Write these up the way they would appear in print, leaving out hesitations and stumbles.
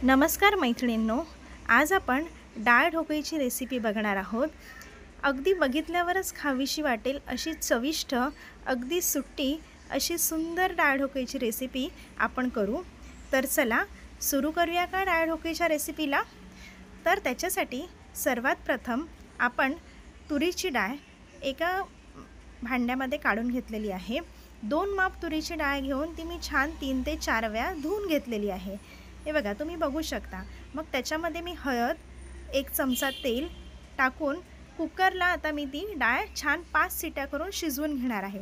नमस्कार मैत्रिणींनो, आज आपण डाळ ढोकळीची रेसिपी बघणार आहोत। अगदी बघितल्यावरच खावीशी वाटेल अशी चविष्ट, अगदी सुट्टी अशी सुंदर डाळ ढोकळीची रेसिपी आपण करू। तर चला सुरू करूया का डाळ ढोकळीच्या रेसिपीला। तर त्याच्यासाठी सर्वात प्रथम आपण तुरीची डाळ एका भांड्यामध्ये काढून घेतलेली आहे। 2 माप तुरीची डाळ घेऊन ती मी छान 3 ते 4 वेळा धुवून घेतलेली आहे। हे बघा तुम्ही बघू शकता। मग त्याच्यामध्ये मी हळद, 1 चमचा तेल टाकून कुकरला आता मी ती डाळ छान 5 शिट्या करून शिजवून घेणार आहे।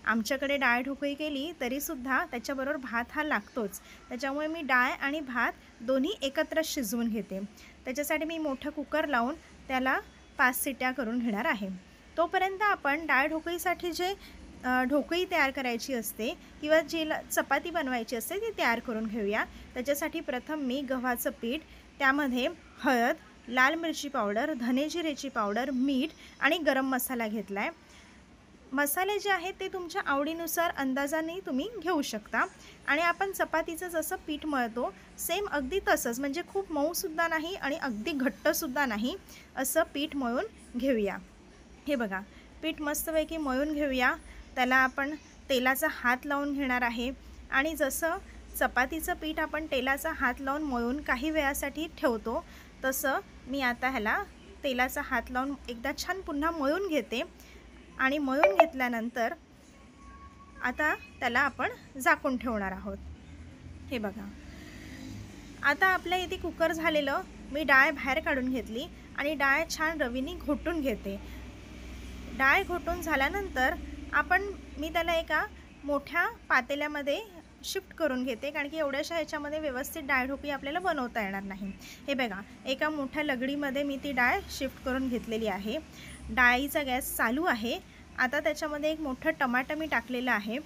आमच्याकडे डाळ ढोकळी केली तरी सुद्धा त्याच्याबरोबर भात हा लागतोच, त्याच्यामुळे मी डाळ आणि भात दोन्ही एकत्र शिजवून घेते। त्याच्यासाठी मी मोठा कुकर लावून त्याला 5 शिट्या करून घेणार आहे। तोपर्यंत आपण डाळ ढोकळीसाठी जे ढोकळी तयार करायची असते किंवा जी चपाती बनवायची असते ती तयार करून घेऊया। त्याच्यासाठी प्रथम मी गव्हाचं पीठ, त्यामध्ये हळद, लाल मिरची पावडर, धने जिरेची पावडर, मीठ आणि गरम मसाला घेतला आहे। मसाले जे आहेत ते तुमच्या आवडीनुसार अंदाजाने तुम्ही घेऊ शकता। आणि आपण चपातीचं जसं पीठ मळतो सेम अगदी तसंच, म्हणजे खूप मऊसुद्धा नाही आणि अगदी घट्टसुद्धा नाही, असं पीठ मळून घेऊया। हे बघा पीठ मस्तपैकी मळून घेऊया। त्याला आपण तेलाचा हात लावून घेणार आहे आणि जसं चपातीचं पीठ आपण तेलाचा हात लावून मळून काही वेळासाठी ठेवतो तसं मी आता ह्याला तेलाचा हात लावून एकदा छान पुन्हा मळून घेते। आणि मळून घेतल्यानंतर आता त्याला आपण झाकून ठेवणार आहोत। हे बघा आता आपल्या इथे कुकर झालेलं, मी डाळ बाहेर काढून घेतली आणि डाळ छान रवीने घोटून घेते। डाळ घोटून झाल्यानंतर मी त्याला एका मोठ्या पातेल्यामध्ये शिफ्ट करून घेते, कारण की एवढ्याशा ह्याच्यामध्ये व्यवस्थित डाळ ढोकळी आपल्याला बनवता येणार नाही। हे बघा एका मोठ्या लगडीमध्ये मी ती डाळ शिफ्ट करून घेतलेली आहे। डाळीचा गॅस चालू आहे। आता त्याच्यामध्ये एक मोठं टमाटर मी टाकलेलं आहे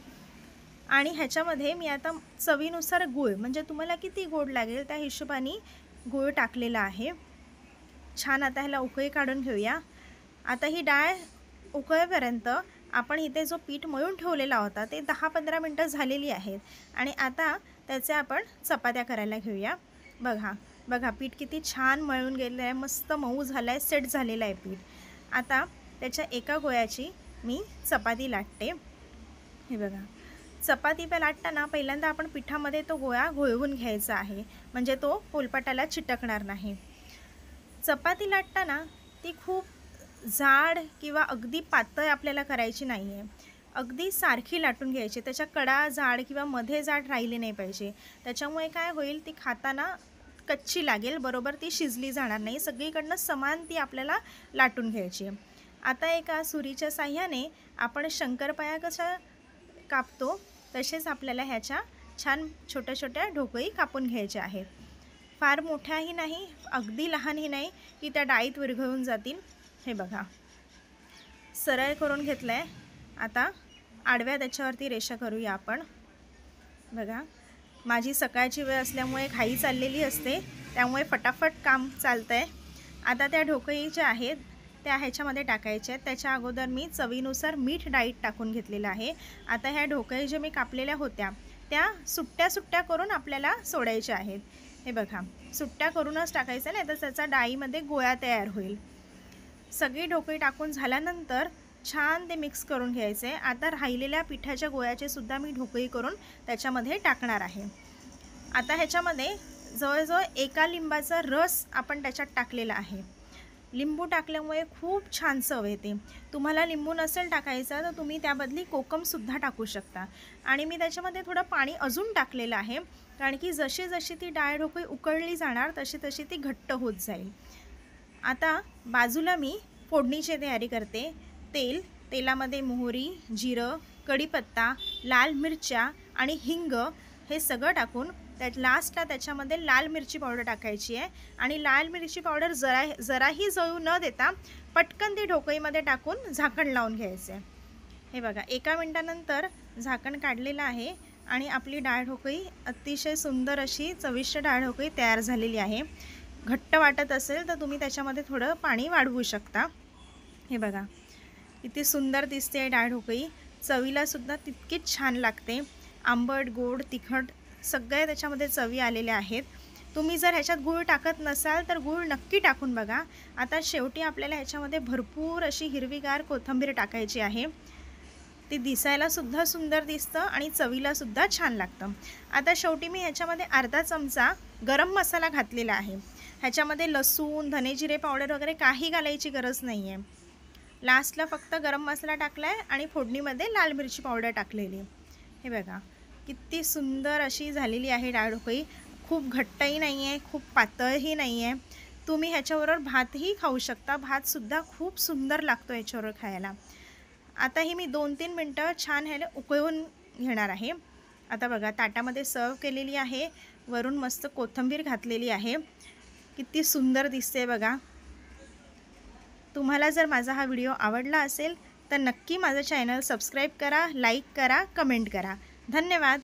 आणि ह्याच्यामध्ये मी आता चवीनुसार गूळ, म्हणजे तुम्हाला किती गोड लागेल त्या हिशोबाने गूळ टाकलेला आहे। छान आता ह्याला उकळी काढून घेऊया। आता ही डाळ उकळेपर्यंत आपण इथे जो पीठ मळून ठेवलेला होता ते 10-15 मिनटं झालेली आहेत आणि आता त्याचे आपण चपात्या करायला घेऊया। बघा पीठ किती छान मळून गेलं आहे, मस्त मऊ झालं आहे, सेट झालेलं आहे पीठ। आता त्याच्या एका गोळ्याची मी चपाती लाटते। हे बघा चपाती लाटताना पहिल्यांदा आपण पिठामध्ये तो गोळा घोळवून घ्यायचा आहे, म्हणजे तो पोलपाटाला चिटकणार नाही। चपाती लाटताना ती खूप जाड किंवा अगदी पातळ आपल्याला करायची नाही आहे, अगदी सारखी लाटून घ्यायची। त्याच्या कडा जाड किंवा मध्ये जाड राहिली नाही पाहिजे, त्याच्यामुळे काय होईल ती खाताना कच्ची लागेल, बरोबर ती शिजली जाणार नाही। सगळीकडनं समान ती आपल्याला लाटून घ्यायची। आता एका सुरीच्या साह्याने आपण शंकरपाळ्या कशा कापतो तसेच आपल्याला ह्याच्या छान छोट्या छोट्या ढोकळी कापून घ्यायच्या आहेत। फार मोठ्याही नाही अगदी लहानही नाही की त्या डाळीत विरघळून जातील। हे बघा सरळ करून घेतलं आहे। आता आडव्या त्याच्यावरती रेषा करूया आपण। बघा माझी सकाळची वेळ असल्यामुळे घाई चाललेली असते, त्यामुळे फटाफट काम चालतं आहे। आता त्या ढोकळी ज्या आहेत त्या ह्याच्यामध्ये टाकायच्या आहेत। त्याच्या अगोदर मी चवीनुसार मीठ डाळीत टाकून घेतलेलं आहे। आता ह्या ढोकळी जे मी कापलेल्या होत्या त्या सुट्ट्या सुट्ट्या करून आपल्याला सोडायच्या आहेत। हे बघा सुट्ट्या करूनच टाकायचं, नाही तर त्याचा डाळीमध्ये गोळा तयार होईल। सगळी ढोकळी टाकून झाल्यानंतर छान ते मिक्स करून घ्यायचे। आता राहिलेल्या पिठाच्या गोळ्याचे सुद्धा मी ढोकळी करून त्याच्यामध्ये टाकणार आहे। आता ह्याच्यामध्ये जवळजवळ 1 लिंबाचा रस आपण त्याच्यात टाकलेला आहे। लिंबू टाकल्यामुळे खूप छान चव येते। तुम्हाला लिंबू नसेल टाकायचा तर तुम्ही त्याबदली कोकमसुद्धा टाकू शकता। आणि मी त्याच्यामध्ये थोडं पाणी अजून टाकलेलं आहे, कारण की जशी जशी ती डाळ ढोकळी उकळली जाणार तशी तशी ती घट्ट होत जाईल। आता बाजूला मी फोडणीची तयारी करते। तेलामध्ये मोहरी, जिरं, कढीपत्ता, लाल मिरच्या आणि हिंग हे सगळं टाकून लास्टला त्याच्यामध्ये लाल मिरची पावडर टाकायची आहे। आणि लाल मिरची पावडर जराही जळू न देता पटकन ती ढोकळीमध्ये टाकून झाकण लावून घ्यायचं आहे। हे बघा 1 मिनिटानंतर झाकण काढलेलं आहे आणि आपली डाळ ढोकळी अतिशय सुंदर अशी चविष्ट डाळ ढोकळी तयार झालेली आहे। घट्ट वाटत असेल तर तुम्ही त्याच्यामध्ये थोडं पाणी वाढवू शकता। हे बघा किती सुंदर दिसते डाळ ढोकळी, चवीला सुद्धा तितकीच छान लागते। आंबट, गोड, तिखट सगळे त्याच्यामध्ये चवी आलेले आहेत। तुम्ही जर ह्याच्यात गूळ टाकत नसाल तर गूळ नक्की टाकून बघा. आता शेवटी आपल्याला ह्याच्यामध्ये भरपूर अशी हिरवीगार कोथिंबीर टाकायची आहे. ती दिसायलासुद्धा सुंदर दिसतं आणि चवीलासुद्धा छान लागतं. आता शेवटी मी ह्याच्यामध्ये अर्धा चमचा गरम मसाला घातलेला आहे. ह्याच्यामध्ये लसूण, धने जिरे पावडर वगैरे काही घालायची गरज नाही आहे. लास्टला फक्त गरम मसाला टाकला आहे आणि फोडणीमध्ये लाल मिरची पावडर टाकलेली. हे बघा किती सुंदर अशी झालेली आहे डाळ ढोकळी. खूप घट्टही नाही आहे, खूप पातळही नाही आहे. तुम्ही ह्याच्याबरोबर भातही खाऊ शकता. भातसुद्धा खूप सुंदर लागतो ह्याच्याबरोबर खायला. आता ही मी 2-3 मिनटं छान ह्याला उकळवून घेणार आहे. आता बघा ताटामध्ये सर्व केलेली आहे. वरून मस्त कोथिंबीर घातलेली आहे. किती सुंदर दिसते बघा. तुम्हाला जर माझा हा व्हिडिओ आवडला असेल तर नक्की माझं चॅनल सबस्क्राईब करा, लाईक करा, कमेंट करा. धन्यवाद.